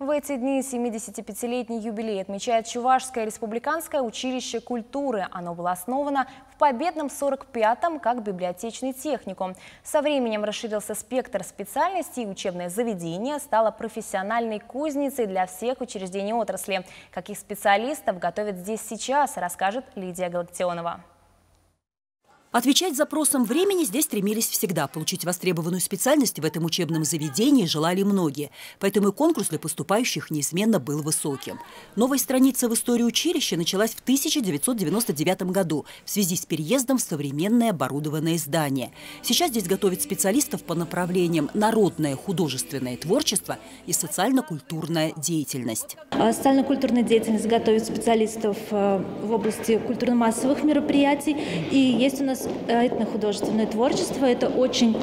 В эти дни 75-летний юбилей отмечает Чувашское республиканское училище культуры. Оно было основано в победном 45-м как библиотечный техникум. Со временем расширился спектр специальностей, и учебное заведение стало профессиональной кузницей для всех учреждений отрасли. Каких специалистов готовят здесь сейчас, расскажет Лидия Галактионова. Отвечать запросам времени здесь стремились всегда. Получить востребованную специальность в этом учебном заведении желали многие. Поэтому и конкурс для поступающих неизменно был высоким. Новая страница в истории училища началась в 1999 году в связи с переездом в современное оборудованное здание. Сейчас здесь готовят специалистов по направлениям народное художественное творчество и социально-культурная деятельность. Социально-культурная деятельность готовит специалистов в области культурно-массовых мероприятий. И есть у нас этнохудожественное творчество. Это очень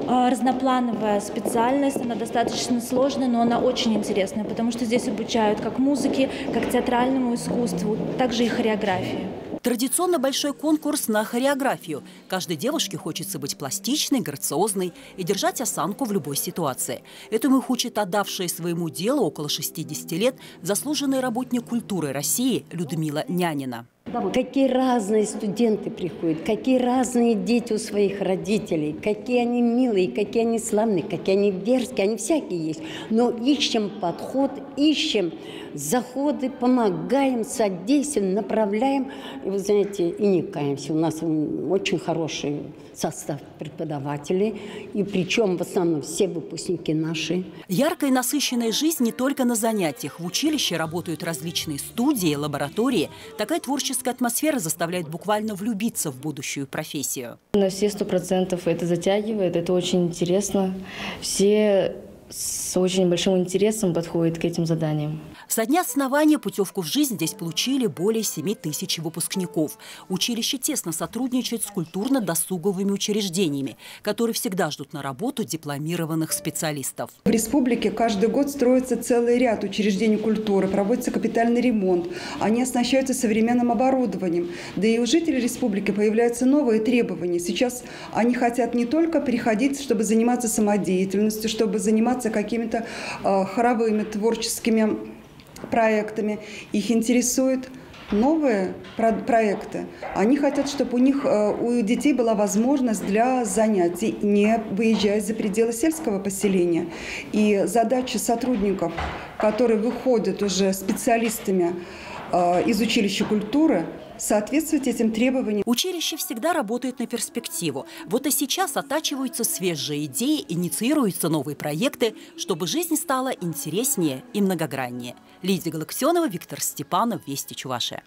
разноплановая специальность, она достаточно сложная, но она очень интересная, потому что здесь обучают как музыке, как театральному искусству, также и хореографии. Традиционно большой конкурс на хореографию. Каждой девушке хочется быть пластичной, грациозной и держать осанку в любой ситуации. Этому их учит отдавшая своему делу около 60 лет заслуженный работник культуры России Людмила Нянина. Какие разные студенты приходят, какие разные дети у своих родителей, какие они милые, какие они славные, какие они дерзкие, они всякие есть. Но ищем подход, ищем заходы, помогаем, содействуем, направляем. И вы знаете, и не каемся. У нас очень хороший состав преподавателей, и причем в основном все выпускники наши. Яркая и насыщенная жизнь не только на занятиях. В училище работают различные студии, лаборатории. Такая творческая атмосфера заставляет буквально влюбиться в будущую профессию. На все 100% это затягивает, это очень интересно. Все с очень большим интересом подходят к этим заданиям. Со дня основания путевку в жизнь здесь получили более 7 тысяч выпускников. Училище тесно сотрудничает с культурно-досуговыми учреждениями, которые всегда ждут на работу дипломированных специалистов. В республике каждый год строится целый ряд учреждений культуры, проводится капитальный ремонт. Они оснащаются современным оборудованием. Да и у жителей республики появляются новые требования. Сейчас они хотят не только приходить, чтобы заниматься самодеятельностью, чтобы заниматься какими-то хоровыми творческими проектами. Их интересуют новые проекты. Они хотят, чтобы у детей была возможность для занятий, не выезжая за пределы сельского поселения. И задача сотрудников, которые выходят уже специалистами из училища культуры, соответствовать этим требованиям. Училище всегда работает на перспективу. Вот и сейчас оттачиваются свежие идеи, инициируются новые проекты, чтобы жизнь стала интереснее и многограннее. Лидия Галактионова, Виктор Степанов, Вести Чувашия.